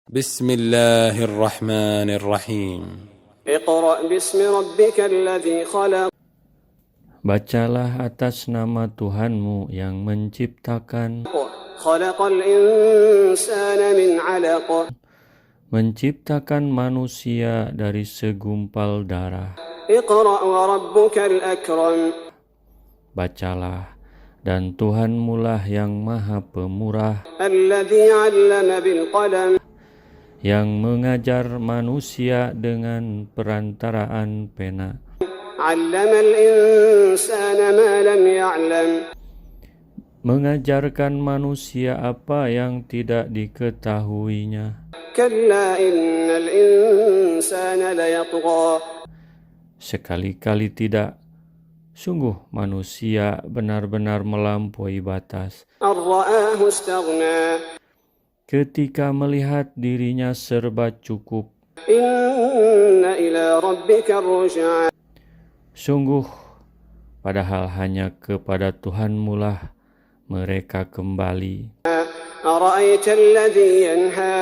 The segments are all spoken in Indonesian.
بسم الله الرحمن الرحيم اقرأ باسم ربك الذي خلق. Bacalah atas nama Tuhanmu yang menciptakan, خلق الإنسان من علق. menciptakan manusia dari segumpal darah. اقرأ وربك الأكرم. Bacalah, dan Tuhanmulah yang maha pemurah, الذي علم بالقلم. yang mengajar manusia dengan perantaraan pena, علم الإنسان ما لم يعلم. mengajarkan manusia apa yang tidak diketahuinya. كلا إن الإنسان ليطغى. Sekali-kali tidak, sungguh manusia benar-benar melampaui batas أن رآه استغنى. ketika melihat dirinya serba cukup. إن إلى ربك الرجعى. Sungguh, padahal hanya kepada Tuhanmulah mereka kembali. أرأيت الذي ينهى.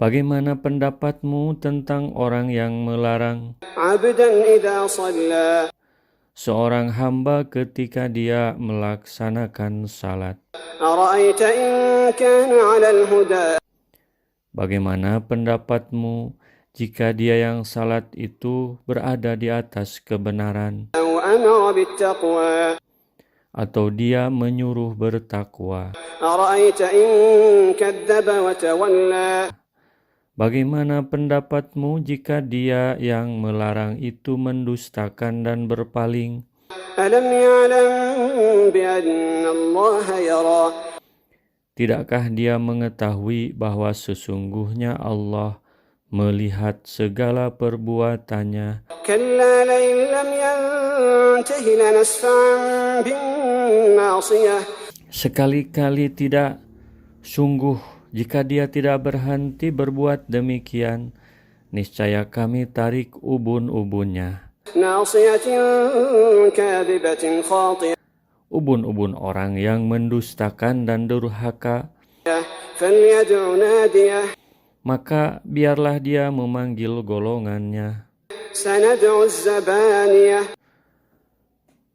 Bagaimana pendapatmu tentang orang yang melarang عبدا إذا صلى. seorang hamba ketika dia melaksanakan salat? أرأيت إن كان على الهدى. Bagaimana pendapatmu jika dia yang salat itu berada di atas kebenaran, أو أمر بالتقوى. atau dia menyuruh bertakwa? أرأيت إن كذب وتولى. Bagaimana pendapatmu jika dia yang melarang itu mendustakan dan berpaling? ألم يعلم بأن الله يرى. Tidakkah dia mengetahui bahwa sesungguhnya Allah melihat segala perbuatannya? كلا لئن لم ينته لنسفعا بالناصية. Sekali-kali tidak, sungguh jika dia tidak berhenti berbuat demikian, niscaya kami tarik ubun-ubunnya. ناصية كاذبة خاطئة. Ubun-ubun orang yang mendustakan dan durhaka, فليدع ناديه. maka biarlah dia memanggil golongannya. سندع الزبانية.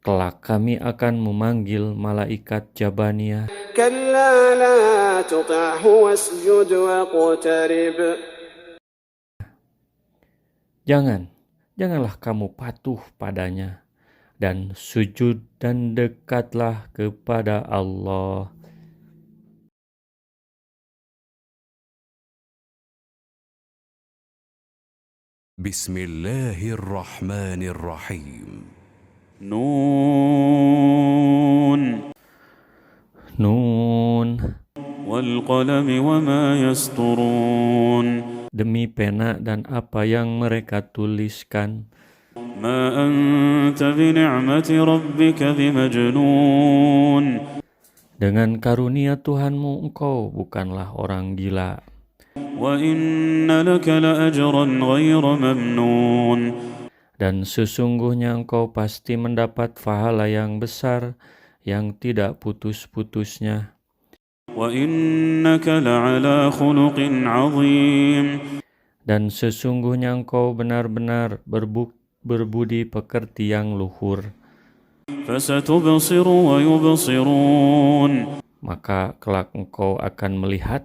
Kelak kami akan memanggil malaikat Jabaniyah. كلا لا تطعه واسجد واقترب. Janganlah kamu patuh padanya, dan sujud dan dekatlah kepada Allah. بسم الله الرحمن الرحيم نون Nun, والقلم وما يسطرون demi pena dan apa yang mereka tuliskan. ما أنت بنعمة ربك بمجنون Dengan karunia Tuhanmu engkau bukanlah orang gila. وإن لك لأجرا غير ممنون Dan sesungguhnya engkau pasti mendapat pahala yang besar yang tidak putus-putusnya. وإنك لعلى خلق عظيم Dan sesungguhnya engkau benar-benar berbudi pekerti yang luhur. فستبصر ويبصرون Maka kelak engkau akan melihat,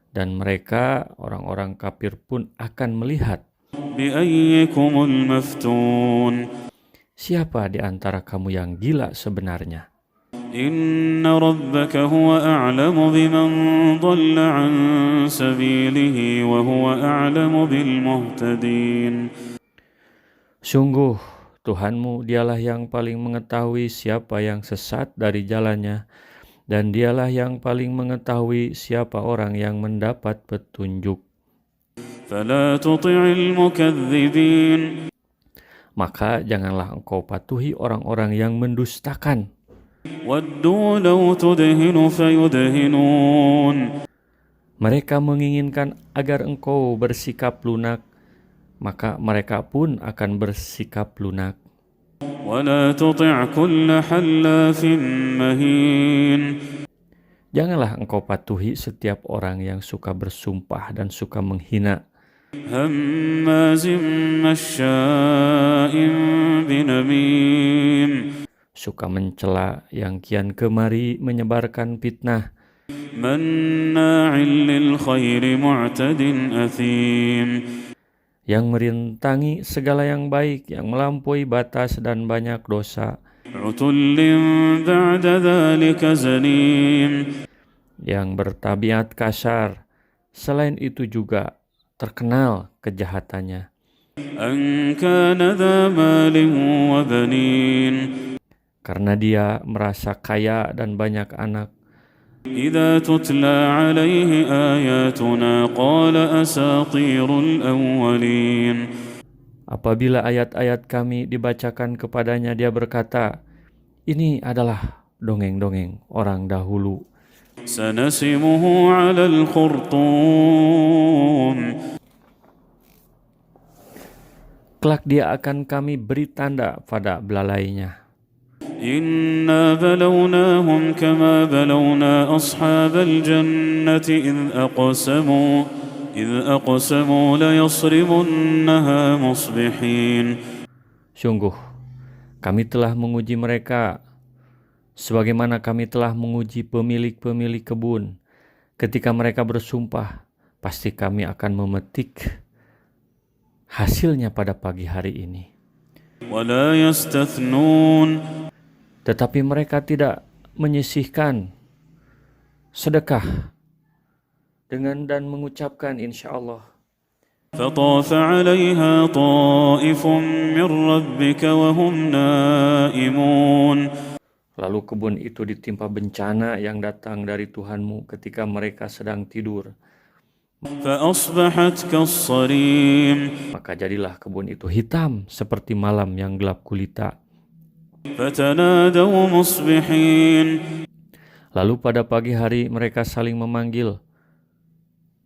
dan mereka orang-orang kafir pun akan melihat. بأيكم المفتون Siapa di antara kamu yang gila sebenarnya? إن ربك هو أعلم بمن ضل عن سبيله وهو أعلم بالمهتدين. Sungguh, Tuhanmu dialah yang paling mengetahui siapa yang sesat dari jalannya, dan dialah yang paling mengetahui siapa orang yang mendapat petunjuk. فلا تطع المكذبين Maka janganlah engkau patuhi orang-orang yang mendustakan. ودوا لو تدهن فيدهنون Mereka menginginkan agar engkau bersikap lunak, maka mereka pun akan bersikap lunak. ولا تطع كل حلاف مهين Janganlah engkau patuhi setiap orang yang suka bersumpah dan suka menghina, هماز مشاء بنميم suka mencela, yang kian kemari menyebarkan fitnah, مناع للخير معتد أثيم yang merintangi segala yang baik, yang melampaui batas dan banyak dosa, عتل بعد ذلك زنيم yang bertabiat kasar, selain itu juga terkenal kejahatannya, أن كان ذا مال وبنين karena dia merasa kaya dan banyak anak. إذا تتلى عليه آياتنا قال أساطير الأولين Apabila ayat-ayat kami dibacakan kepadanya, dia berkata, ini adalah dongeng-dongeng orang dahulu. سنسمه على الخرطوم Kelak dia akan kami beri tanda pada belalainya. إنا بلوناهم كما بلونا أصحاب الجنة إذ أقسموا ليصرمنها مصبحين Sungguh, kami telah menguji mereka sebagaimana kami telah menguji pemilik-pemilik kebun. Ketika mereka bersumpah, pasti kami akan memetik hasilnya pada pagi hari ini. ولا يستثنون Tetapi mereka tidak menyisihkan sedekah dengan dan mengucapkan insya Allah. فطاف عليها طائف من ربك وهم نائمون Lalu kebun itu ditimpa bencana yang datang dari Tuhanmu ketika mereka sedang tidur. فأصبحت كالصريم Maka jadilah kebun itu hitam seperti malam yang gelap gulita. فتنادوا مصبحين Lalu pada pagi hari mereka saling memanggil,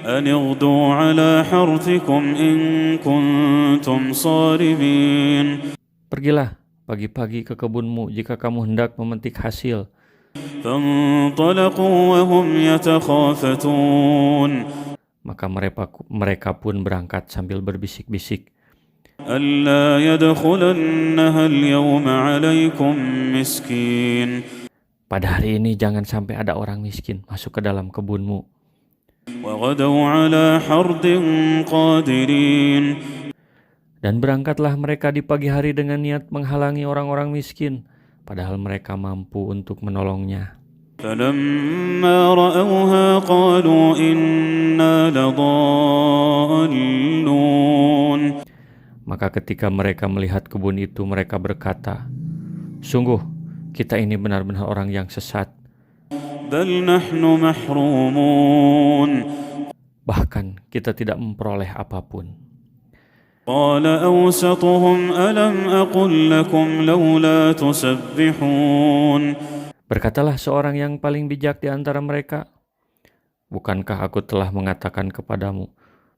أن اغدوا على حرثكم إن كنتم صارمين pergilah pagi-pagi ke kebunmu jika kamu hendak memetik hasil. فانطلقوا وهم يتخافتون Maka mereka pun berangkat sambil berbisik-bisik, ألا يدخلنها اليوم عليكم مسكين pada hari ini jangan sampai ada orang miskin masuk ke dalam kebunmu. وغدوا على حرد قادرين Dan berangkatlah mereka di pagi hari dengan niat menghalangi orang-orang miskin, padahal mereka mampu untuk menolongnya. فلما رأوها قالوا إنا لضالون Maka ketika mereka melihat kebun itu, mereka berkata, sungguh kita ini benar-benar orang yang sesat. بل نحن محرومون Bahkan kita tidak memperoleh apapun. قال أوسطهم ألم أقل لكم لولا تسبحون Berkatalah seorang yang paling bijak di antara mereka, bukankah aku telah mengatakan kepadamu,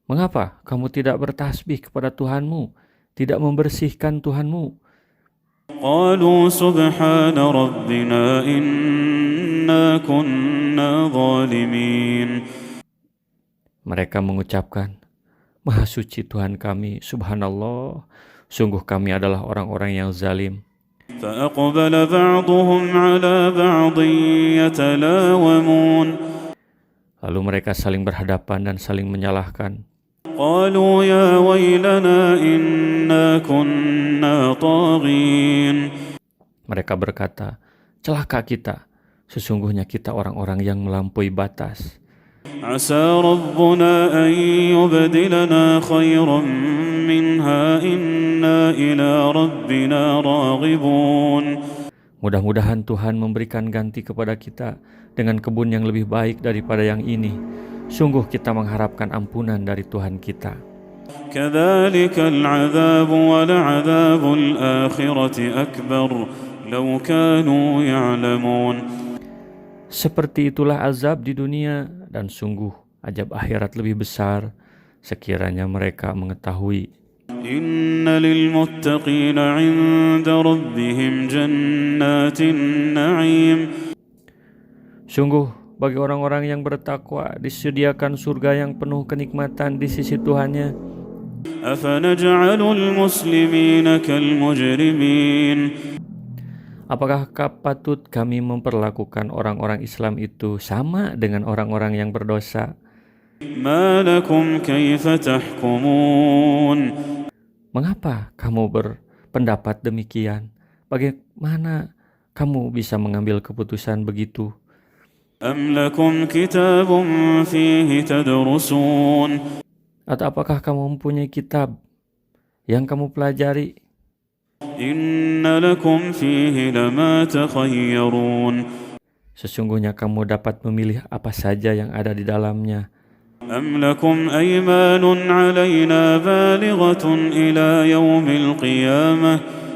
mengapa kamu tidak bertasbih kepada Tuhanmu, tidak membersihkan Tuhanmu? قالوا سبحان ربنا إنا كنا ظالمين Mereka mengucapkan, Maha suci Tuhan kami, subhanallah, sungguh kami adalah orang-orang yang zalim. فأقبل بعضهم على بعض يتلاومون Lalu mereka saling berhadapan dan saling menyalahkan. قالوا يا ويلنا إنا كنا طاغين Mereka berkata, celaka kita, sesungguhnya kita orang-orang yang melampaui batas. عسى ربنا أن يبدلنا خيرا منها إنا إلى ربنا راغبون Mudah-mudahan Tuhan memberikan ganti kepada kita dengan kebun yang lebih baik daripada yang ini. Sungguh kita mengharapkan ampunan dari Tuhan kita. كذلك العذاب ولعذاب الآخرة أكبر لو كانوا يعلمون Seperti itulah azab di dunia, dan sungguh azab akhirat lebih besar sekiranya mereka mengetahui. إن للمتقين عند ربهم جنات النعيم Sungguh bagi orang-orang yang bertakwa disediakan surga yang penuh kenikmatan di sisi Tuhannya. أفنجعل المسلمين كالمجرمين Apakah patut kami memperlakukan orang-orang Islam itu sama dengan orang-orang yang berdosa? ما لكم كيف تحكمون Mengapa kamu berpendapat demikian? Bagaimana kamu bisa mengambil keputusan begitu? أم لكم كتاب فيه تدرسون Atau apakah kamu mempunyai kitab yang kamu pelajari? إن لكم فيه لما تخيرون Sesungguhnya kamu dapat memilih apa saja yang ada di dalamnya. أم لكم أيمان علينا بالغة إلى يوم القيامة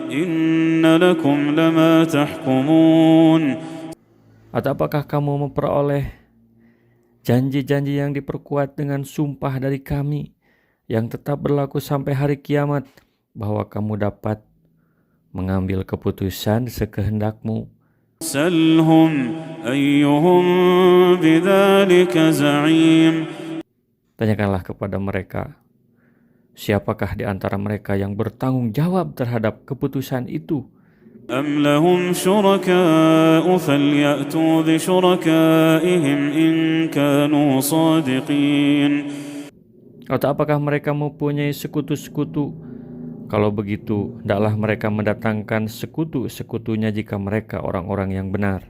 إن لكم لما تحكمون Atau apakah kamu memperoleh janji-janji yang diperkuat dengan sumpah dari kami yang tetap berlaku sampai hari kiamat, bahwa kamu dapat mengambil keputusan sekehendakmu? سلهم أيهم بذلك زعيم Tanyakanlah kepada mereka, siapakah di antara mereka yang bertanggung jawab terhadap keputusan itu? أم لهم شركاء فليأتوا بشركائهم إن كانوا صادقين Atau apakah mereka mempunyai sekutu-sekutu? Kalau begitu, hendaklah mereka mendatangkan sekutu-sekutunya jika mereka orang-orang yang benar.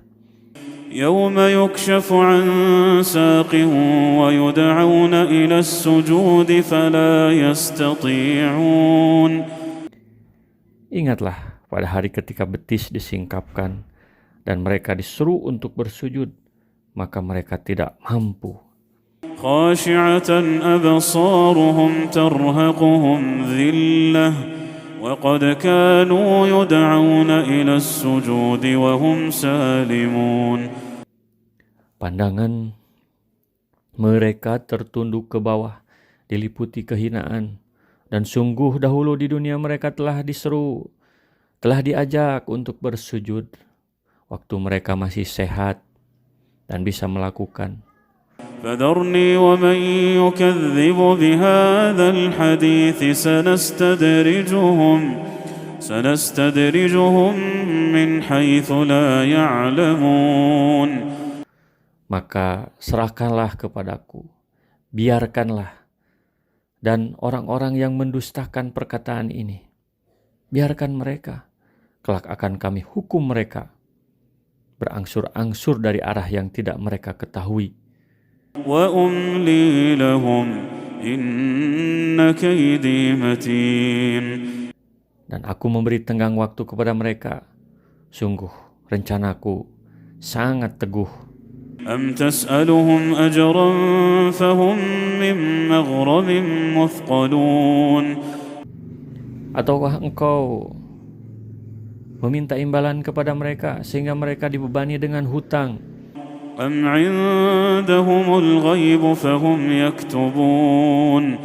يوم يكشف عن ساق ويدعون إلى السجود فلا يستطيعون Ingatlah pada hari ketika betis disingkapkan dan mereka disuruh untuk bersujud, maka mereka tidak mampu. خاشعة أبصارهم ترهقهم ذلة وقد كانوا يدعون إلى السجود وهم سالمون Pandangan mereka tertunduk ke bawah, diliputi kehinaan, dan sungguh dahulu di dunia mereka telah diajak untuk bersujud waktu mereka masih sehat dan bisa melakukan. فذرني ومن يكذب بهذا الحديث سنستدرجهم من حيث لا يعلمون Maka serahkanlah kepadaku, biarkanlah, dan orang-orang yang mendustakan perkataan ini, biarkan mereka, kelak akan kami hukum mereka berangsur-angsur dari arah yang tidak mereka ketahui. وأملي لهم إن كيدي متين Dan aku memberi tenggang waktu kepada mereka, sungguh rencanaku sangat teguh. أم تسألهم أجرا فهم من مغرم مثقلون Ataukah engkau meminta imbalan kepada mereka sehingga mereka dibebani dengan hutang? أم عندهم الغيب فهم يكتبون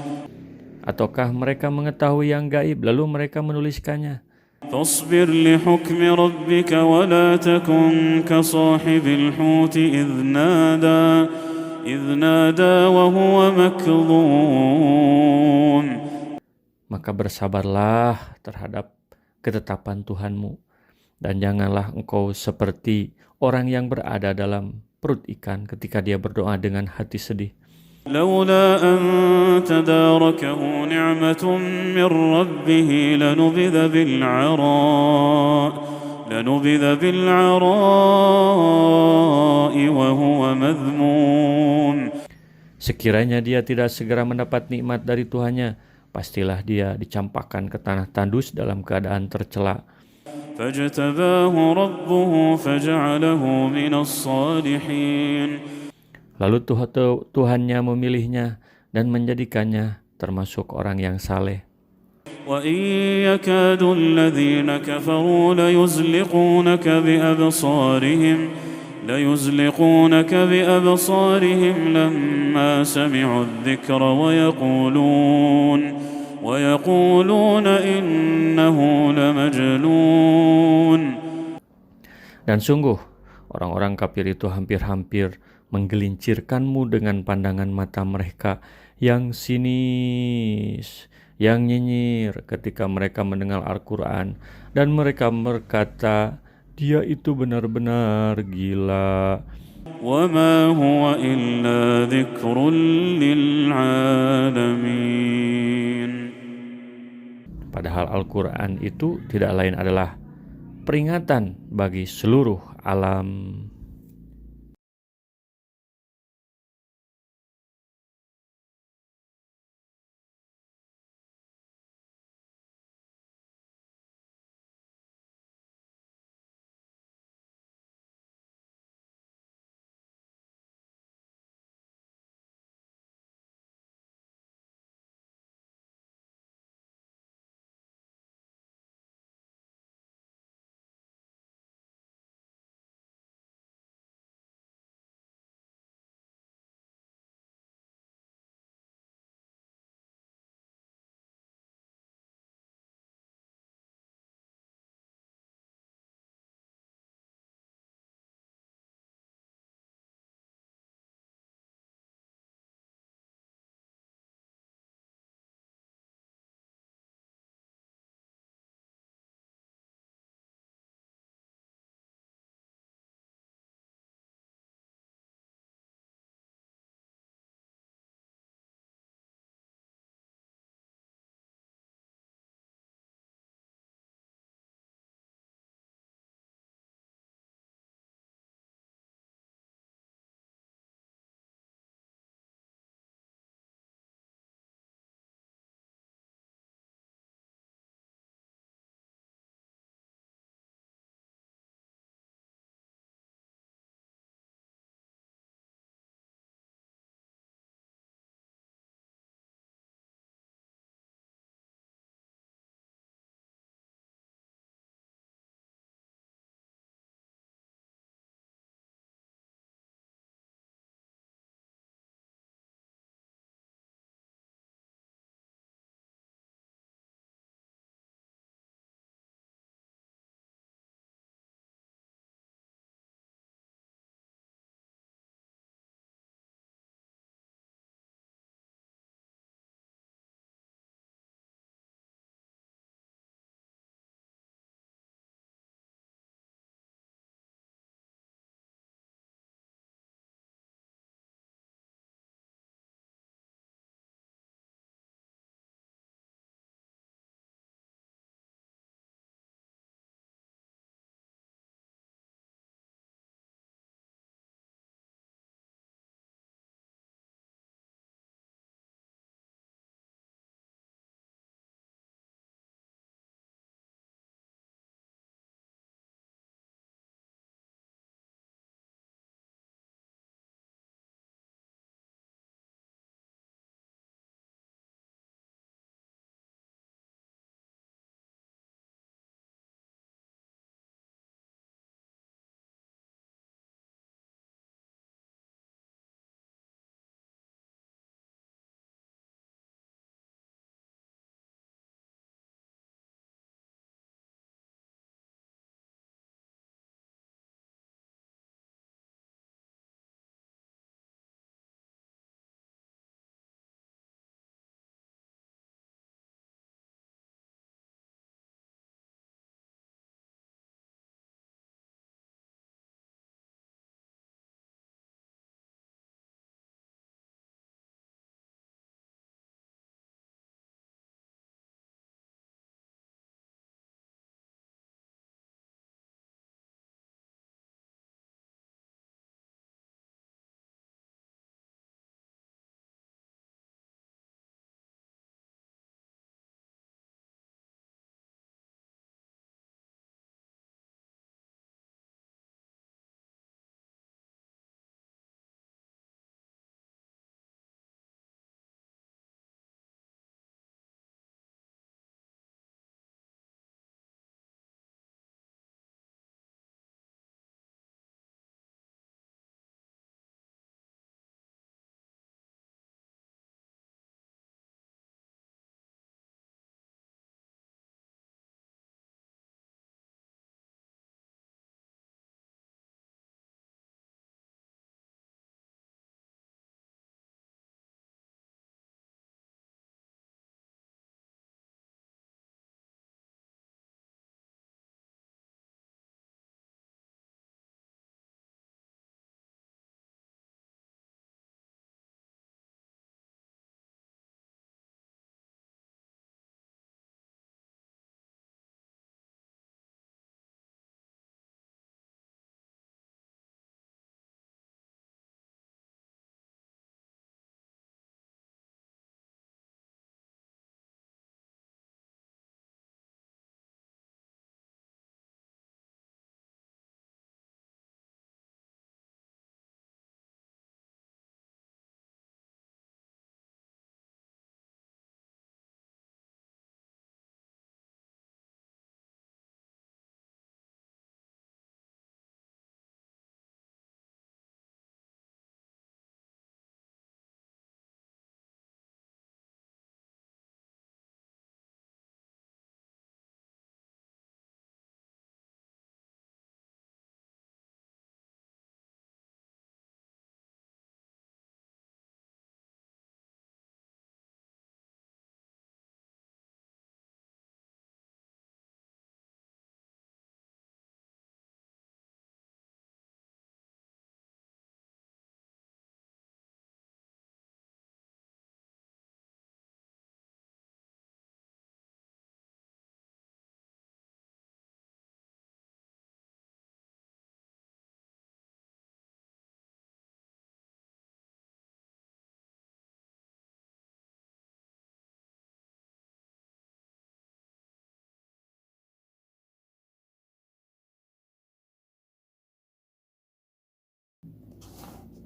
Ataukah mereka mengetahui yang gaib lalu mereka menuliskannya? فاصبر لحكم ربك ولا تكن كصاحب الحوت إذ نادى وهو مكظوم Maka bersabarlah terhadap ketetapan Tuhanmu, dan janganlah engkau seperti orang yang berada dalam perut ikan ketika dia berdoa dengan hati sedih. لولا أن تداركه نعمة من ربه لنبذ بالعراء وهو مذموم Sekiranya dia tidak segera mendapat nikmat dari Tuhannya, pastilah dia dicampakkan ke tanah tandus dalam keadaan tercela. فاجتباه ربه فجعله من الصالحين Lalu Tuhannya memilihnya dan menjadikannya termasuk orang yang saleh. وإن يكاد الذين كفروا ليزلقونك بأبصارهم لما سمعوا الذكر ويقولون إنه لمجنون Dan sungguh orang-orang kafir itu hampir-hampir menggelincirkanmu dengan pandangan mata mereka yang sinis, yang nyinyir ketika mereka mendengar Al-Quran, dan mereka berkata, dia itu benar-benar gila. وما هو إلا ذكر للعالمين. Padahal Al-Quran itu tidak lain adalah peringatan bagi seluruh alam.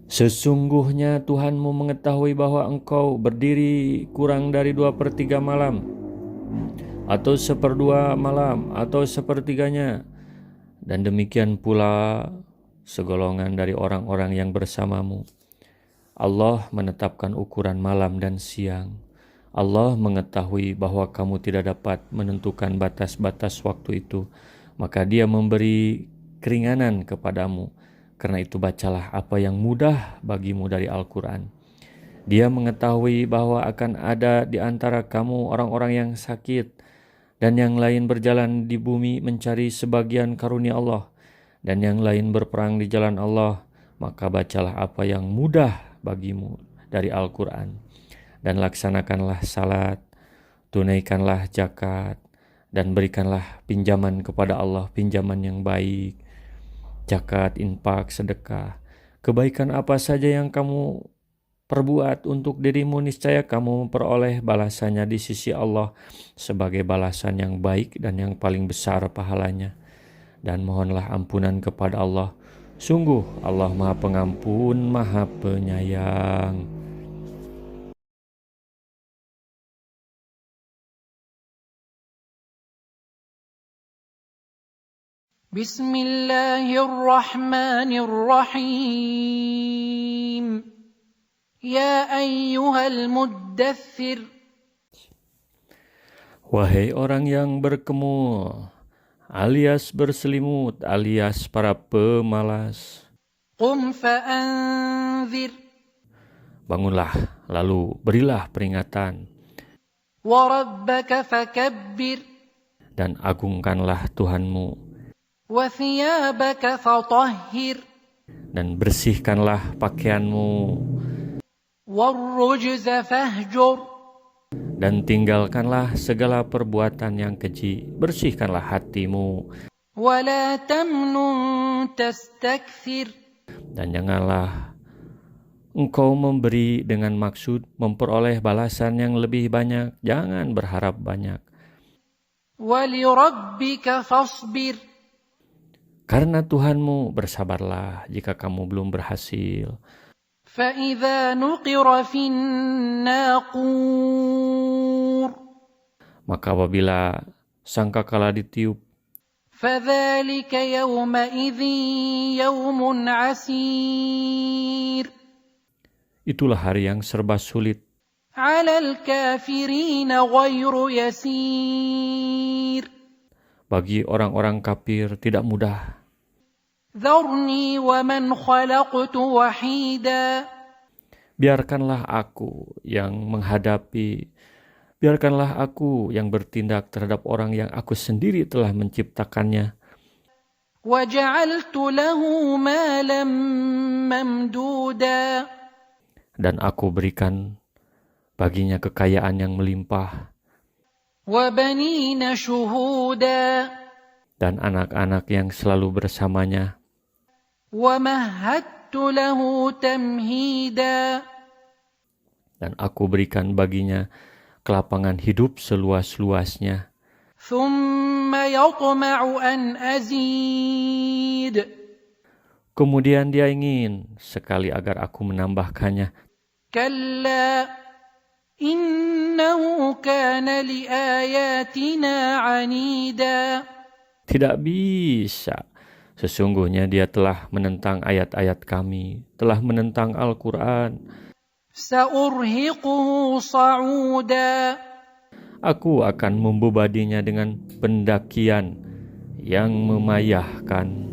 Sesungguhnya Tuhanmu mengetahui bahwa engkau berdiri kurang dari 2/3 malam, atau 1/2 malam, atau 1/3-nya. Dan demikian pula segolongan dari orang-orang yang bersamamu. Allah menetapkan ukuran malam dan siang. Allah mengetahui bahwa kamu tidak dapat menentukan batas-batas waktu itu, maka Dia memberi keringanan kepadamu. Karena itu bacalah apa yang mudah bagimu dari Al-Quran. Dia mengetahui bahwa akan ada di antara kamu orang-orang yang sakit, dan yang lain berjalan di bumi mencari sebagian karunia Allah, dan yang lain berperang di jalan Allah. Maka bacalah apa yang mudah bagimu dari Al-Quran, dan laksanakanlah salat, tunaikanlah zakat, dan berikanlah pinjaman kepada Allah, pinjaman yang baik, zakat, infak, sedekah. Kebaikan apa saja yang kamu perbuat untuk dirimu, niscaya kamu memperoleh balasannya di sisi Allah sebagai balasan yang baik dan yang paling besar pahalanya. Dan mohonlah ampunan kepada Allah. Sungguh Allah Maha Pengampun, Maha Penyayang. Bismillahirrahmanirrahim. Ya ayyuhal muddaththir. Wahai orang yang berkemul, alias berselimut, alias para pemalas, Qum fa'anzir. bangunlah, lalu berilah peringatan, Wa rabbaka fakabbir. dan agungkanlah Tuhanmu, Wa thiyabaka fatahhir. dan bersihkanlah pakaianmu, Warrujza fahjur. dan tinggalkanlah segala perbuatan yang keji. Bersihkanlah hatimu, Wa la tamnun tastakthir. dan janganlah engkau memberi dengan maksud memperoleh balasan yang lebih banyak. Jangan berharap banyak. Wa li rabbika fasbir. Karena Tuhanmu, bersabarlah jika kamu belum berhasil. فَإِذَا نُقِرَ فِي النَّاقُورِ. Maka apabila sangkakala ditiup, فَذَلِكَ يَوْمَئِذٍ يَوْمٌ عَسِيرٌ. itulah hari yang serba sulit. عَلَى الْكَافِرِينَ غَيْرُ يَسِيرٌ. Bagi orang-orang kafir tidak mudah. ذَرْنِي وَمَنْ خَلَقْتُ وَحِيدًا. Biarkanlah aku yang menghadapi, biarkanlah aku yang bertindak terhadap orang yang aku sendiri telah menciptakannya. وَجَعَلْتُ لَهُ مَالًا مَمْدُودًا. Dan aku berikan baginya kekayaan yang melimpah, وَبَنِينَ شُهُودًا. dan anak-anak yang selalu bersamanya. وَمَهَّدتُّ لَهُ تَمْهِيدًا. Dan aku berikan baginya kelapangan hidup seluas-luasnya. ثُمَّ يَطْمَعُ أَنْ أَزِيدَ. Kemudian dia ingin sekali agar aku menambahkannya. كَلَّا إِنَّهُ كَانَ لِآيَاتِنَا عَنِيدًا. Tidak bisa. Sesungguhnya dia telah menentang ayat-ayat kami, telah menentang Al-Quran. سَأُرْهِقُهُ صَعُودًا. Aku akan membebadinya dengan pendakian yang memayahkan.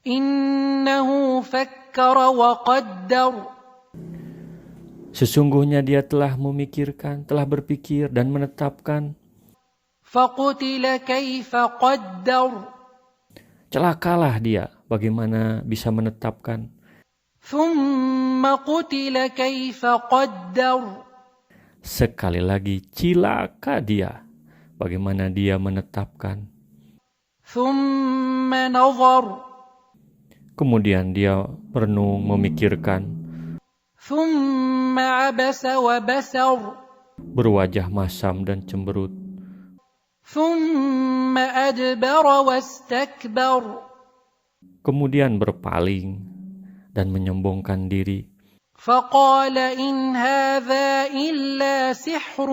إِنَّهُ فَكَّرَ وَقَدَّرَ. Sesungguhnya dia telah memikirkan, telah berpikir dan menetapkan. فَقُتِلَ كَيْفَ قَدَّرَ. Celakalah dia, bagaimana bisa menetapkan. ثُمَّ قُتِلَ كَيْفَ قَدَّرَ. Sekali lagi, cilaka dia, bagaimana dia menetapkan. ثُمَّ نَظَرَ. Kemudian dia merenung, memikirkan, ثُمَّ عَبَسَ وَبَسَرَ. berwajah masam dan cemberut. ثُمَّ أَدْبَرَ وَاسْتَكْبَرَ. Kemudian berpaling dan menyombongkan diri. فقال إن هذا إلا سحر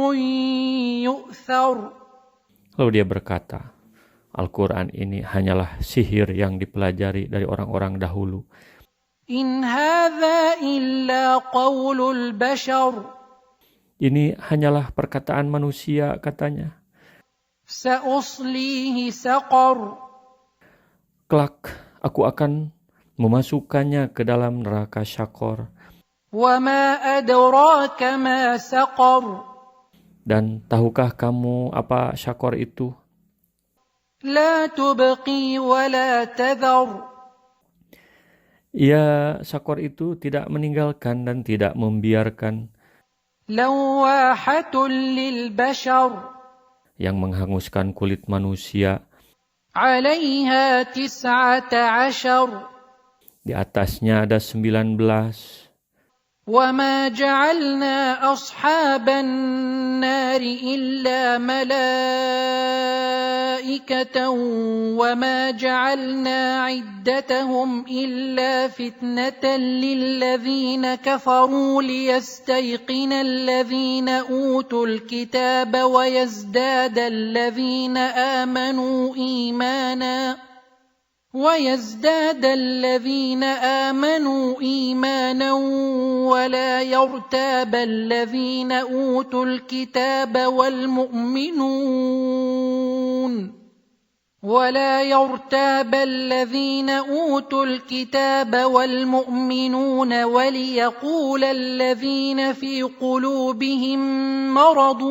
يؤثر. Lalu dia berkata, Al-Quran ini hanyalah sihir yang dipelajari dari orang-orang dahulu. إن هذا إلا قول البشر. Ini hanyalah perkataan manusia, katanya. سأصليه سقر. Kelak aku akan memasukkannya ke dalam neraka syakor. وما أدراك ما سقر. Dan tahukah kamu apa syakor itu? لا تبقي ولا تذر. Ya, syakor itu tidak meninggalkan dan tidak membiarkan, لواحة للبشر. yang menghanguskan kulit manusia. عليها 19. Di atasnya ada 19. وما جعلنا أصحاب النار إلا ملائكة وما جعلنا عدتهم إلا فتنة للذين كفروا ليستيقن الذين أوتوا الكتاب ويزداد الذين آمنوا إيمانا ولا يرتاب الذين أوتوا الكتاب والمؤمنون وليقول الذين في قلوبهم مرض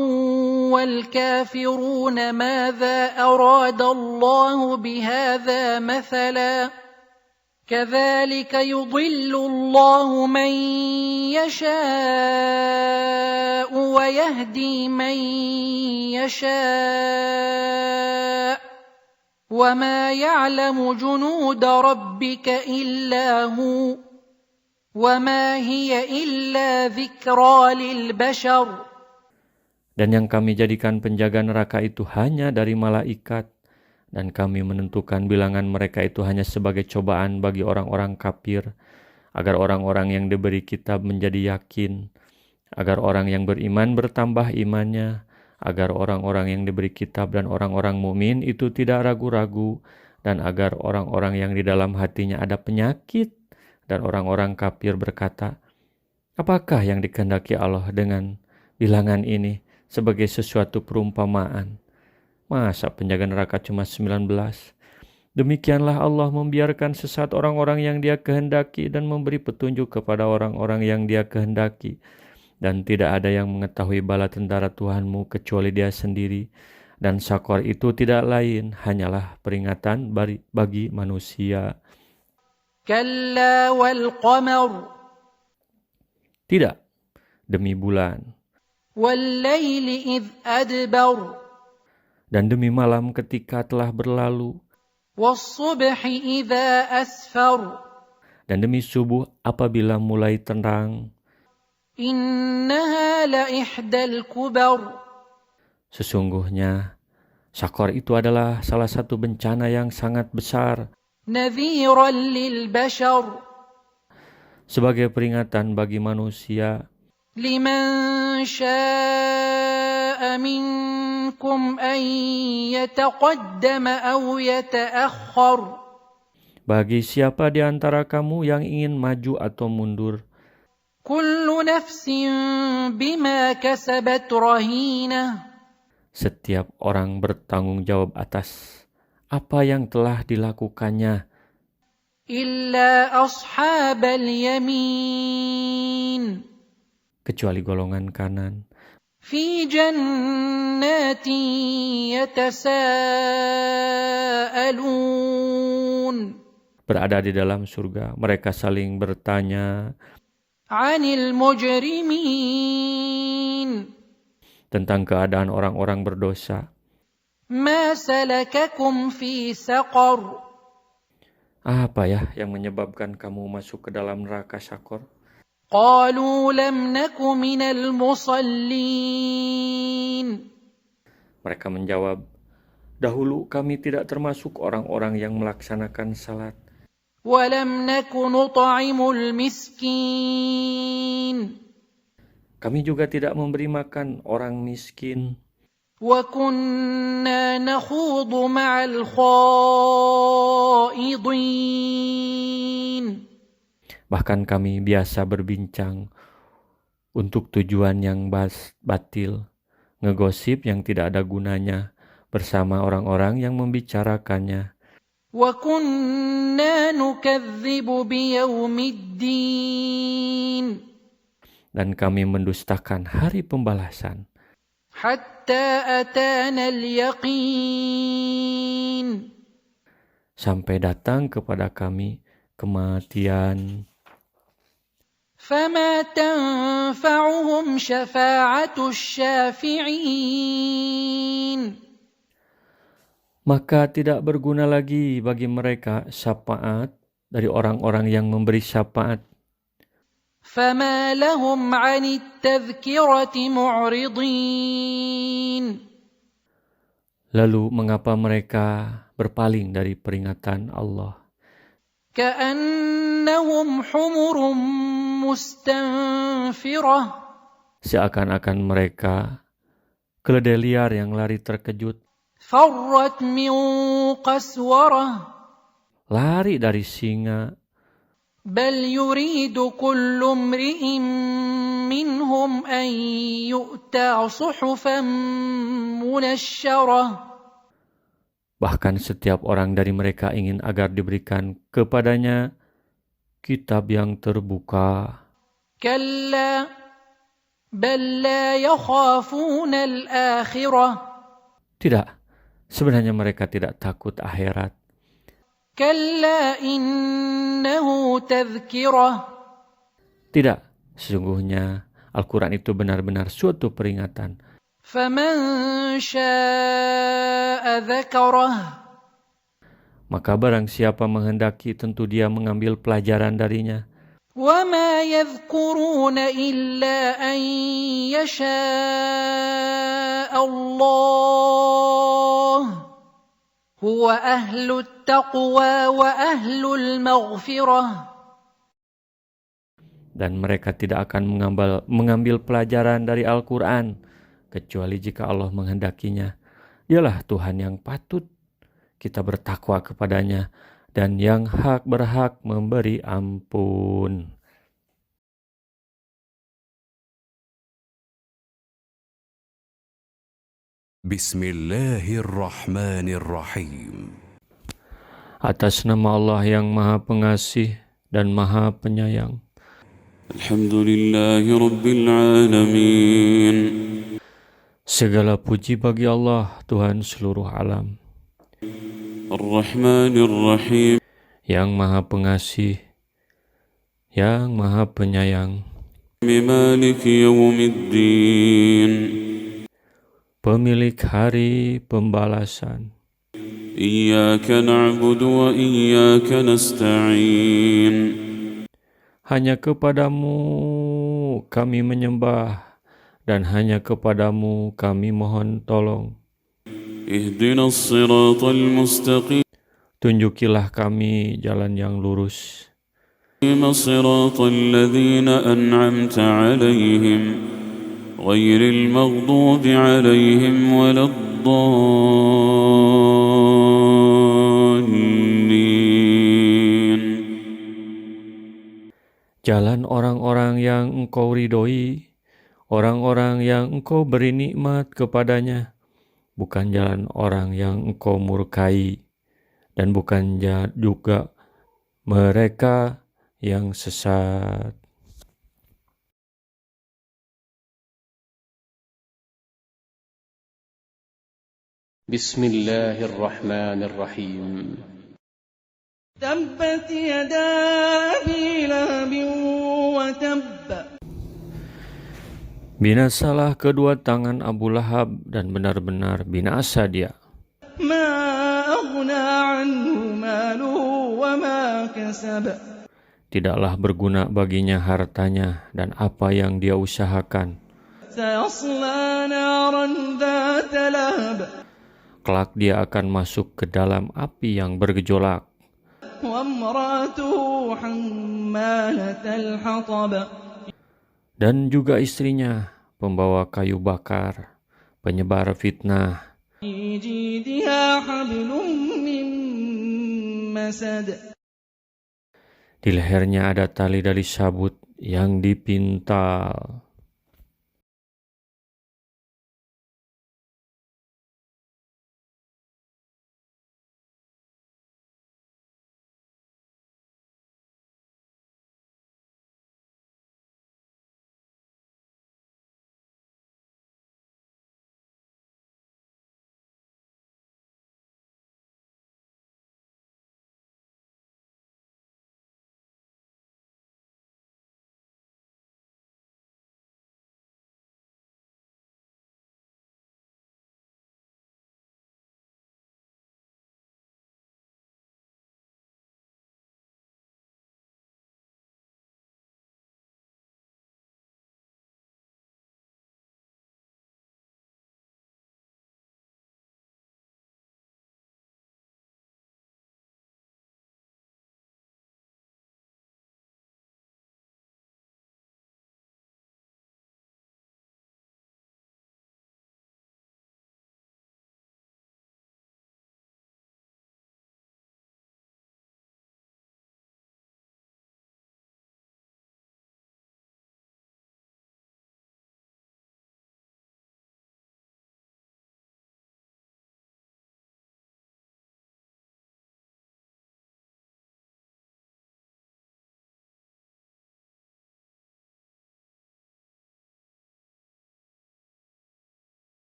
والكافرون ماذا أراد الله بهذا مثلا كذلك يضل الله من يشاء ويهدي من يشاء وما يعلم جنود ربك إلا هو وما هي إلا ذكرى للبشر. Dan yang kami jadikan penjaga neraka itu hanya dari malaikat, dan kami menentukan bilangan mereka itu hanya sebagai cobaan bagi orang-orang kafir, agar orang-orang yang diberi kitab menjadi yakin, agar orang yang beriman bertambah imannya, agar orang-orang yang diberi kitab dan orang-orang mukmin itu tidak ragu-ragu, dan agar orang-orang yang di dalam hatinya ada penyakit, dan orang-orang kafir berkata, apakah yang dikehendaki Allah dengan bilangan ini sebagai sesuatu perumpamaan? Masa penjaga neraka cuma 19? Demikianlah Allah membiarkan sesat orang-orang yang Dia kehendaki dan memberi petunjuk kepada orang-orang yang Dia kehendaki. Dan tidak ada yang mengetahui bala tentara Tuhanmu kecuali Dia sendiri. Dan syakor itu tidak lain, hanyalah peringatan bagi manusia. كلا والقمر. Tidak, demi bulan. والليل إذ أدبر. Dan demi malam ketika telah berlalu. والصبح إذا أسفر. Dan demi subuh apabila mulai terang. إنها لإحدى الكبر. Sesungguhnya syakor itu adalah salah satu bencana yang sangat besar. نذيرا للبشر. Sebagai peringatan bagi manusia. لمن شاء منكم أن يتقدم أو يتأخر. Bagi siapa di antara kamu yang ingin maju atau mundur. كل نفس بما كسبت رهينة. Setiap orang bertanggung jawab atas apa yang telah dilakukannya. إلا أصحاب اليمين. Kecuali golongan kanan. في جنات يتساءلون. Berada di dalam surga, mereka saling bertanya عن المجرمين. tentang keadaan orang-orang berdosa. ما سلككم في سقر. Apa ya yang menyebabkan kamu masuk ke dalam neraka syakor? قالوا لم نك من المصلين. Mereka menjawab, dahulu kami tidak termasuk orang-orang yang melaksanakan salat. ولم نك نطعم المسكين Kami juga tidak memberi makan orang miskin. وكنا نخوض مع الخائضين Bahkan kami biasa berbincang untuk tujuan yang batil, ngegosip yang tidak ada gunanya bersama orang-orang yang membicarakannya. وكنا نكذب بيوم الدين Dan kami mendustakan hari pembalasan. حتى أتانا اليقين Sampai datang kepada kami kematian. فما تنفعهم شفاعة الشافعين Maka tidak berguna lagi bagi mereka syafaat dari orang-orang yang memberi syafaat. فما لهم عن التذكرة معرضين Lalu mengapa mereka berpaling dari peringatan Allah? كأنهم حمر مستنفرة Seakan-akan mereka keledai liar yang lari terkejut, فرت من قسورة lari dari singa. بل يريد كل امرئ منهم أن يؤتى صحفا منشرة Bahkan setiap orang dari mereka ingin agar diberikan kepadanya kitab yang terbuka. كلا بل لا يخافون الآخرة Tidak, sebenarnya mereka tidak takut akhirat. كلا إنه تذكرة Tidak, sesungguhnya Al-Quran itu benar-benar suatu peringatan. فمن شاء ذكره Maka barang siapa menghendaki tentu dia mengambil pelajaran darinya. وما يذكرون إلا أن يشاء الله هو أهل التقوى وأهل المغفرة Dan mereka tidak akan mengambil pelajaran dari Al-Quran kecuali jika Allah menghendakinya. Dialah Tuhan yang patut kita bertakwa kepadanya dan yang berhak memberi ampun. Bismillahirrahmanirrahim. Atas nama Allah yang Maha Pengasih dan Maha Penyayang. Alhamdulillahi Rabbil Alamin. Segala puji bagi Allah, Tuhan seluruh alam, Ar-Rahmanir Rahim. yang Maha Pengasih, yang Maha Penyayang, Maliki Yawmiddin. pemilik hari pembalasan. Iyyaka na'budu wa iyyaka nasta'in. Hanya kepadamu kami menyembah dan hanya kepadamu kami mohon tolong. Ihdinas siratal mustaqim. Tunjukilah kami jalan yang lurus. Siratal ladzina an'amta 'alaihim ghairil maghdubi 'alaihim waladdallin. Jalan orang-orang yang Engkau ridhoi, orang-orang yang Engkau beri nikmat kepadanya, bukan jalan orang yang Engkau murkai, dan bukan juga mereka yang sesat. Bismillahirrahmanirrahim. تبت يدا أبي لهب وتب Binasalah kedua tangan Abu Lahab dan benar-benar binasa dia. ما أغنى عنه ماله وما كسب Tidaklah berguna baginya hartanya dan apa yang dia usahakan. سيصلى نارا ذات لهب Kelak dia akan masuk ke dalam api yang bergejolak. وامرأته حمالة الحطب Dan juga istrinya pembawa kayu bakar, penyebar fitnah. في جيدها حبل من مسد Di lehernya ada tali dari sabut yang dipintal.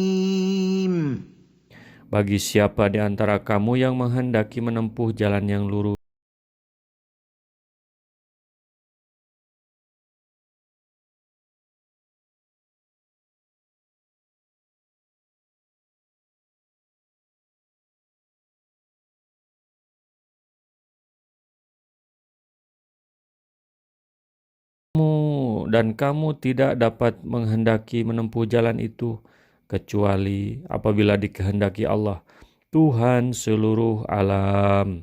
يستقيم bagi siapa di antara kamu yang menghendaki menempuh jalan yang lurus. Dan kamu tidak dapat menghendaki menempuh jalan itu kecuali apabila dikehendaki Allah, Tuhan seluruh alam.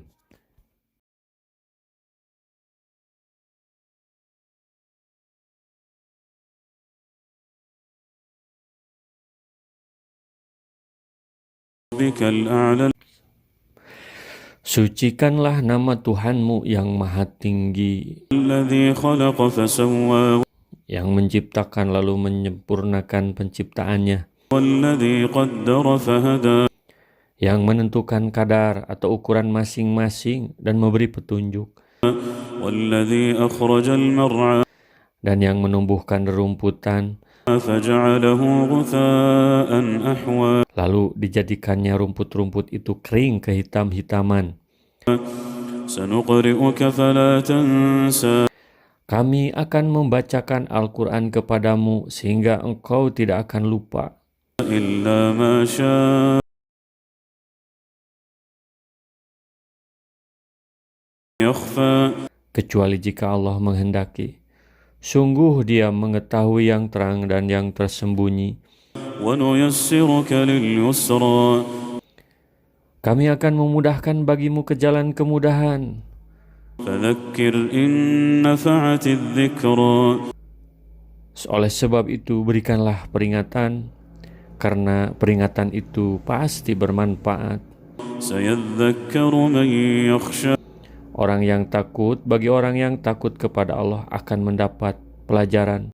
Sucikanlah nama Tuhanmu yang maha tinggi, yang menciptakan lalu menyempurnakan penciptaannya, yang menentukan kadar atau ukuran masing-masing dan memberi petunjuk, dan yang menumbuhkan rerumputan, lalu dijadikannya rumput-rumput itu kering kehitam-hitaman. Kami akan membacakan Al-Quran kepadamu sehingga engkau tidak akan lupa. Kecuali jika Allah menghendaki. Sungguh Dia mengetahui yang terang dan yang tersembunyi. Kami akan memudahkan bagimu ke jalan kemudahan. Oleh sebab itu berikanlah peringatan, karena peringatan itu pasti bermanfaat. Bagi orang yang takut kepada Allah akan mendapat pelajaran.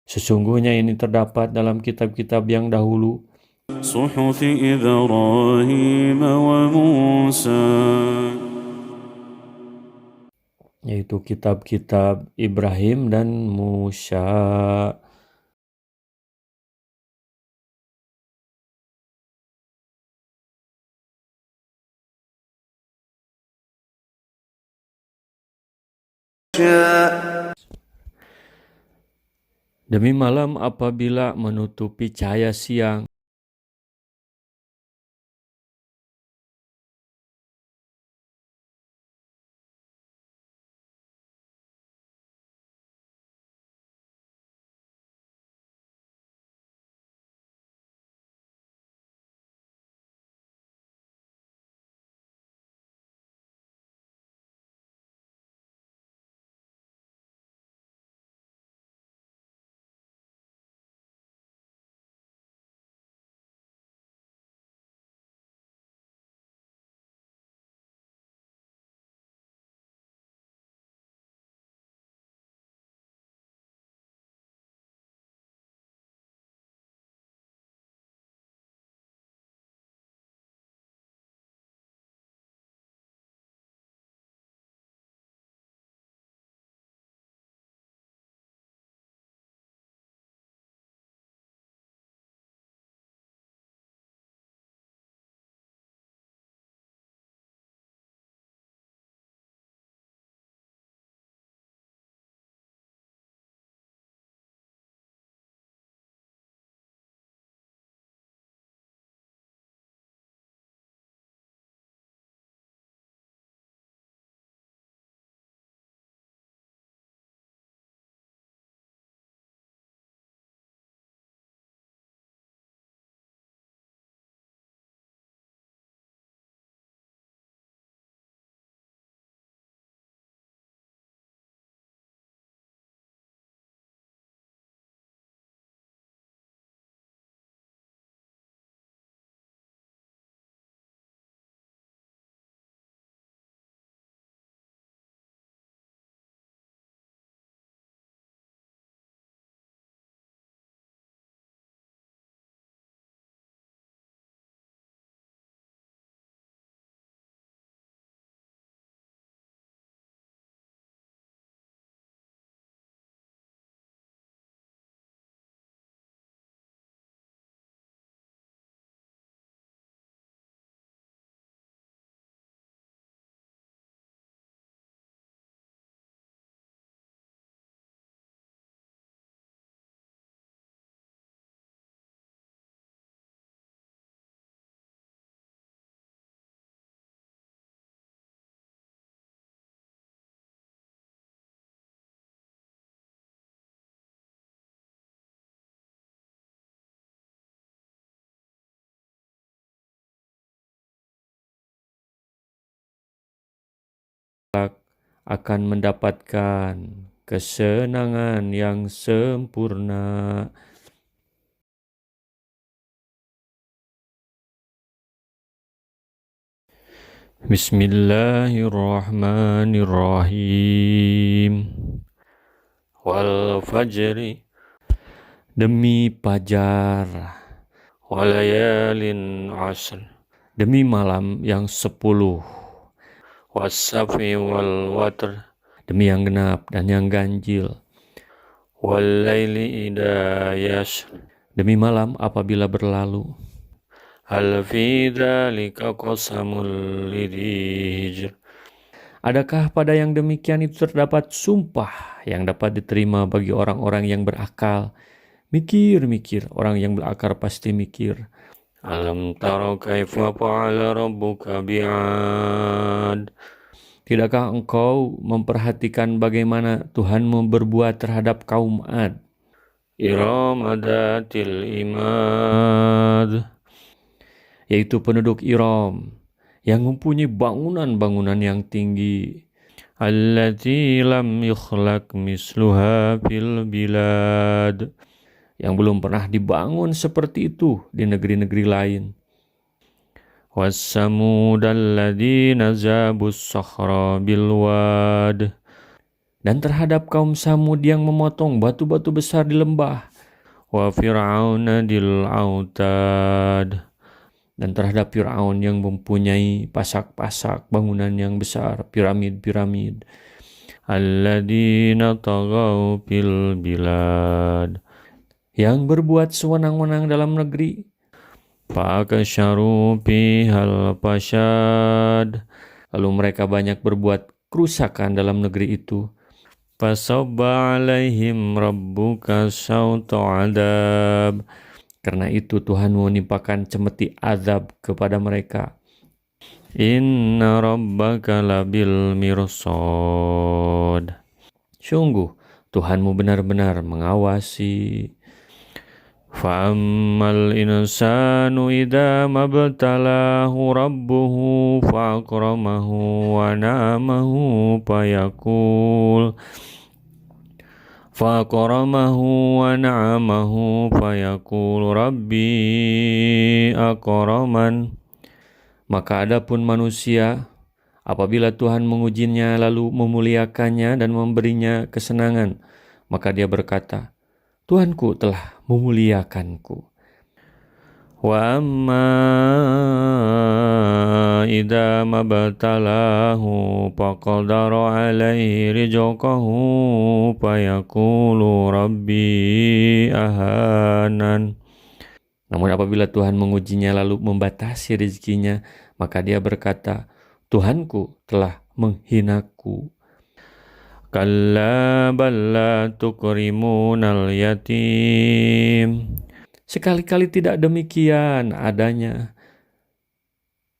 Sesungguhnya ini terdapat dalam kitab-kitab yang dahulu, صحف إبراهيم وموسى, yaitu kitab-kitab Ibrahim dan Musa. Demi malam apabila menutupi cahaya siang, akan mendapatkan kesenangan yang sempurna. Bismillahirrahmanirrahim. Wal fajri, demi fajar. Walayalin ashr, demi malam yang 10. Wassafi wal watr, demi yang genap dan yang ganjil. Wallaili idza yashr, demi malam apabila berlalu. Hal fi dzalika qasamul lidzi hijr, adakah pada yang demikian itu terdapat sumpah yang dapat diterima bagi orang-orang yang berakal? Mikir, orang yang berakal pasti mikir. Alam tara kaifa fa'ala rabbuka bi'ad, tidakkah engkau memperhatikan bagaimana Tuhanmu berbuat terhadap kaum Ad? Iram adatil imad, yaitu penduduk Iram yang mempunyai bangunan-bangunan yang tinggi. Allati lam yukhlaq misluha fil bilad, yang belum pernah dibangun seperti itu di negeri-negeri lain. Wassamud alladzina zabus sakhra bil wad, dan terhadap kaum Samud yang memotong batu-batu besar di lembah. Wa fir'auna dil autad, dan terhadap Fir'aun yang mempunyai pasak-pasak bangunan yang besar, piramid-piramid. Alladzina tagaw fil bilad, yang berbuat sewenang-wenang dalam negeri. Fakasyaru bihal fasad, lalu mereka banyak berbuat kerusakan dalam negeri itu. Fasabba alaihim rabbuka sawta adab, karena itu Tuhanmu menimpakan cemeti azab kepada mereka. Inna rabbaka labil mirsad, sungguh Tuhanmu benar-benar mengawasi. Fa'ammal insanu idza mabtalahu rabbuhu fa'akramahu wa na'amahu fayaqul rabbi akraman. Maka adapun manusia, apabila Tuhan mengujinya lalu memuliakannya dan memberinya kesenangan, maka dia berkata, Tuhanku telah memuliakanku. Wa amma idza mabtalahu faqadara alaihi rizqahu fayaqulu rabbi ahanan. Namun apabila Tuhan mengujinya lalu membatasi rezekinya, maka dia berkata, Tuhanku telah menghinaku. Kalla balla tukrimunal yatim, sekali-kali tidak demikian adanya.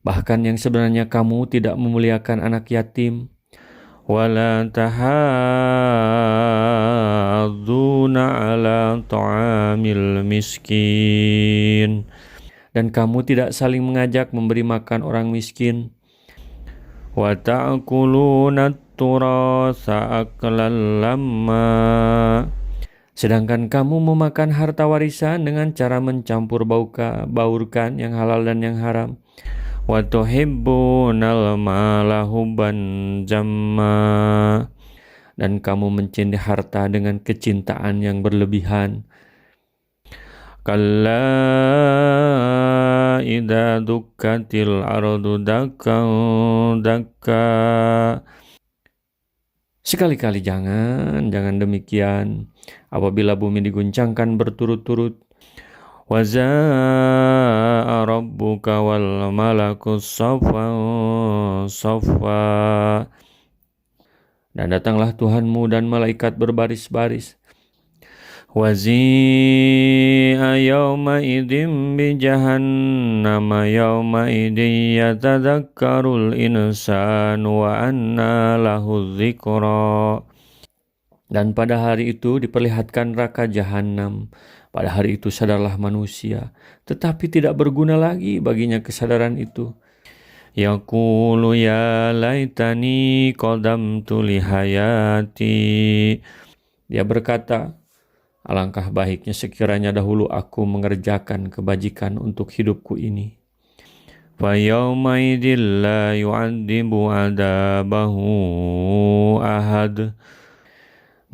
Bahkan yang sebenarnya kamu tidak memuliakan anak yatim. Wala tahadduna ala ta'amil miskin, dan kamu tidak saling mengajak memberi makan orang miskin. Wa ta'kuluna turasa aklan lamma, sedangkan kamu memakan harta warisan dengan cara mencampur baurkan yang halal dan yang haram. Wa tuhibbunal mala hubban jamma, dan kamu mencintai harta dengan kecintaan yang berlebihan. Kalla idza dukkatil ardu dakkan dakka, sekali-kali jangan demikian apabila bumi diguncangkan berturut-turut. Wa za'a rabbuka wal malaku saffan saffa, dan datanglah Tuhanmu dan malaikat berbaris-baris. Wa zi'a yawma idzin bi jahannama yawma idzin yatadzakkarul insanu wa anna lahu dzikra, dan pada hari itu diperlihatkan neraka jahanam. Pada hari itu sadarlah manusia, tetapi tidak berguna lagi baginya kesadaran itu. Yaqulu ya laitani qadamtu li hayati. Dia berkata, alangkah baiknya sekiranya dahulu aku mengerjakan kebajikan untuk hidupku ini. Fa yauma idzil la yu'adzibu 'adzabahu ahad.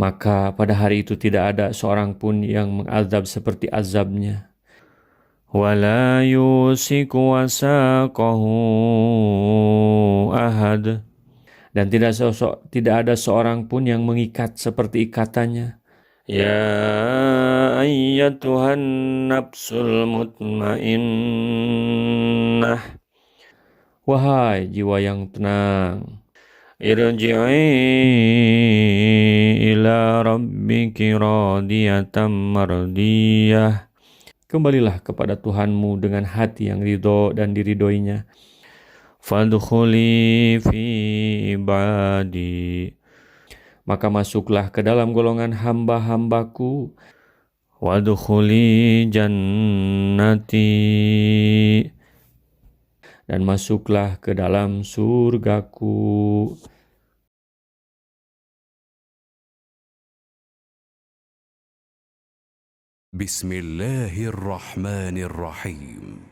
Maka pada hari itu tidak ada seorang pun yang mengazab seperti azabnya. Wala yusiku wasaqahu ahad. Dan tidak ada seorang pun yang mengikat seperti ikatannya. Ya ayyatuhan nafsul mutmainnah. Wahai jiwa yang tenang, irji'i ila rabbiki radiyatan mardiyah. Kembalilah kepada Tuhanmu dengan hati yang ridho dan diridhoinya. Fadkhuli fi ibadi. Maka masuklah ke dalam golongan hamba-hambaku. Wadkhuli jannati. Dan masuklah ke dalam surgaku. Bismillahirrahmanirrahim.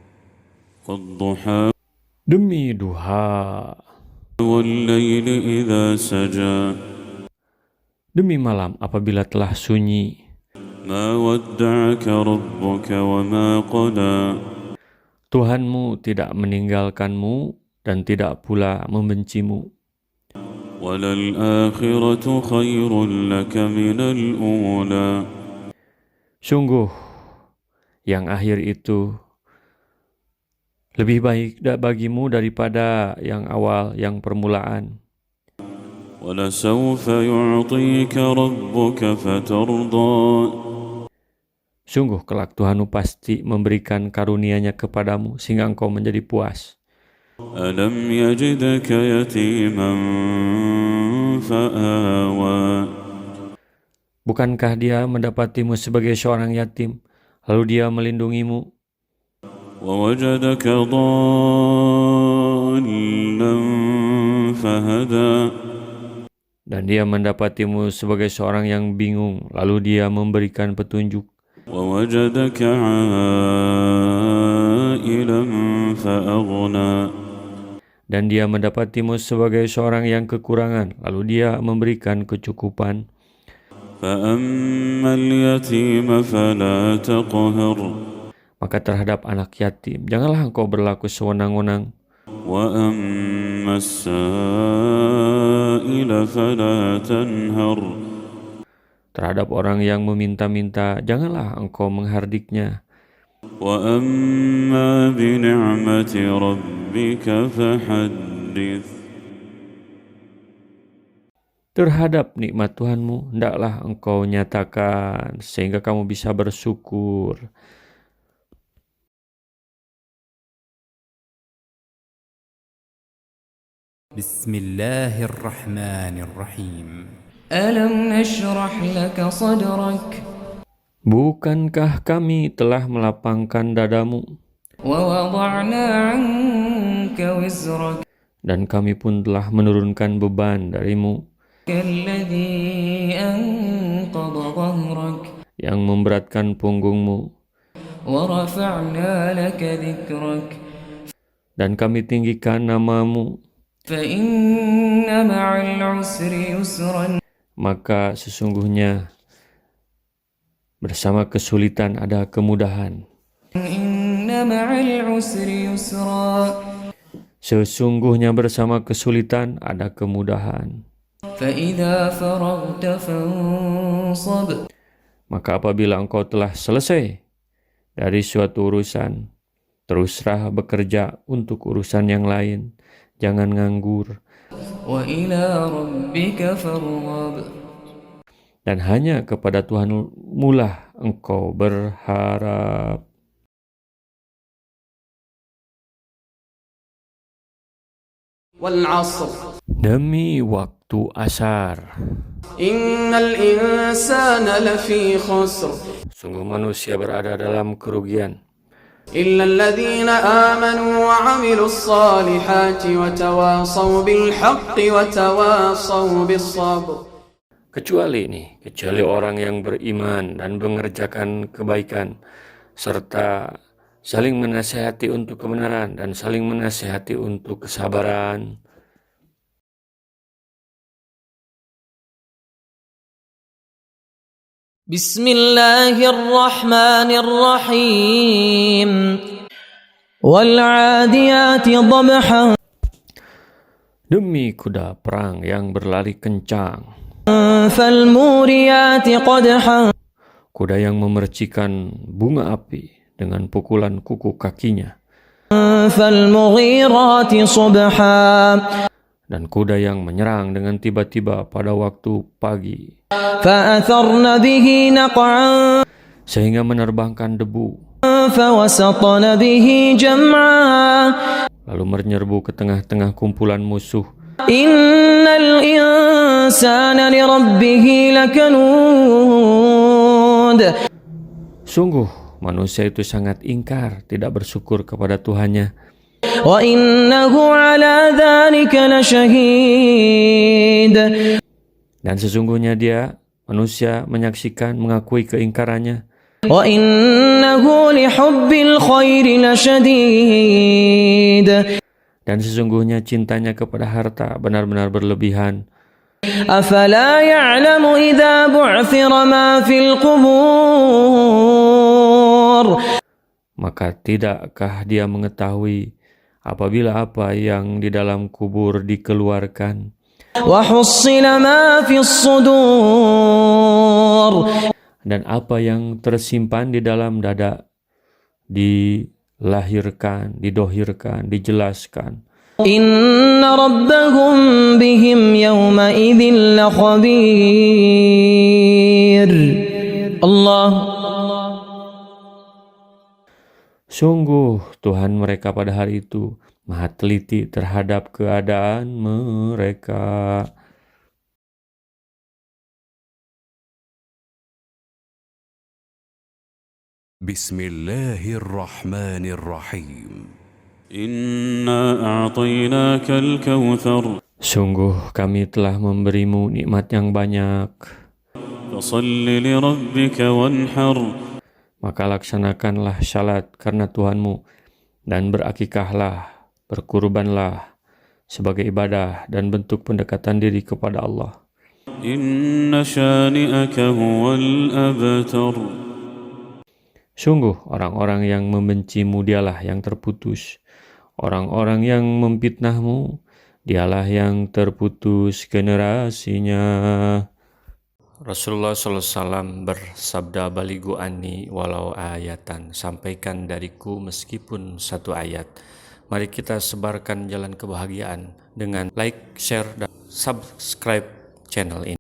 والضحى Demi duha, والليل إذا سجى demi malam apabila telah sunyi. ما ودعك ربك وما قلى Tuhanmu tidak meninggalkanmu dan tidak pula membencimu. وللآخرة خير لك من الأولى Sungguh, yang akhir itu lebih baik bagimu daripada yang awal, yang permulaan. ولسوف يعطيك ربك فترضى Sungguh kelak Tuhanmu pasti memberikan karunia-Nya kepadamu sehingga engkau menjadi puas. ألم يجدك يتيما فآوى Bukankah Dia mendapatimu sebagai seorang yatim, lalu Dia melindungimu? ووجدك ضالا فهدى Dan Dia mendapatimu sebagai seorang yang bingung, lalu Dia memberikan petunjuk. ووجدك عائلا فأغنى Dan Dia mendapatimu sebagai seorang yang kekurangan, lalu Dia memberikan kecukupan. فأما اليتيم فلا تقهر Maka terhadap anak yatim, janganlah engkau berlaku sewenang-wenang. وأما السائل فلا تنهر Terhadap orang yang meminta-minta, janganlah engkau menghardiknya. وأما بنعمة ربك فحدث Terhadap nikmat Tuhanmu, hendaklah engkau nyatakan sehingga kamu bisa bersyukur. Bismillahirrahmanirrahim. ألم نشرح لك صدرك Bukankah kami telah melapangkan dadamu, ووضعنا عنك وزرك dan kami pun telah menurunkan beban darimu الذي أنقض ظهرك yang memberatkan punggungmu, ورفعنا لك ذكرك dan kami tinggikan namamu. فإن مع العسر يسرا Maka sesungguhnya bersama kesulitan ada kemudahan. إن مع العسر يسرا Sesungguhnya bersama kesulitan ada kemudahan. فإذا فرغت فانصب Maka apabila engkau telah selesai dari suatu urusan, teruslah bekerja untuk urusan yang lain. Jangan nganggur. وإلى ربك فارغب Dan hanya kepada Tuhanmu lah engkau berharap. والعصر Demi waktu asar, إن الإنسان لفي خسر sungguh manusia berada dalam kerugian. إلا الذين آمنوا وعملوا الصالحات وتواصوا بالحق وتواصوا بالصبر. Kecuali orang yang beriman dan mengerjakan kebaikan, serta saling menasihati untuk kebenaran dan saling menasihati untuk kesabaran. Bismillahirrahmanirrahim. Wal'adiyati dhabha. Demi kuda perang yang berlari kencang, Falmuriyati qadha. kuda yang memercikan bunga api dengan pukulan kuku kakinya, Falmughirati subha. dan kuda yang menyerang dengan tiba-tiba pada waktu pagi, Fa'atharna bihi naq'an. sehingga menerbangkan debu, Fawasatna bihi jam'a. lalu menyerbu ke tengah-tengah kumpulan musuh. Innal insana lirabbihi lakanud. Sungguh manusia itu sangat ingkar, tidak bersyukur kepada Tuhannya. Wa innahu ala dzalika lasyahid. Dan sesungguhnya dia, manusia, menyaksikan, mengakui keingkarannya. Wa innahu lihubbil khairi lasyadid. Dan sesungguhnya cintanya kepada harta benar-benar berlebihan. Afala ya'lamu idza bu'thira ma fil qubur. Maka tidakkah dia mengetahui apabila apa yang di dalam kubur dikeluarkan, Wa hussila ma fis sudur. dan apa yang tersimpan di dalam dada dilahirkan, didohirkan, dijelaskan. Inna rabbahum bihim yawma idzin lakhabir. Allah. Sungguh Tuhan mereka pada hari itu maha teliti terhadap keadaan mereka. Bismillahirrahmanirrahim. إنا أعطيناك الكوثر Sungguh kami telah memberimu nikmat yang banyak, فصل لربك وانحر. maka laksanakanlah syalat karena Tuhanmu, dan berakikahlah, berkurbanlah sebagai ibadah dan bentuk pendekatan diri kepada Allah. إن شانئك هو الأبتر. Sungguh orang-orang yang membencimu dialah yang terputus. Orang-orang yang memfitnahmu dialah yang terputus generasinya. Rasulullah SAW bersabda, baligu anni walau ayatan, sampaikan dariku meskipun satu ayat. Mari kita sebarkan jalan kebahagiaan dengan like, share, dan subscribe channel ini.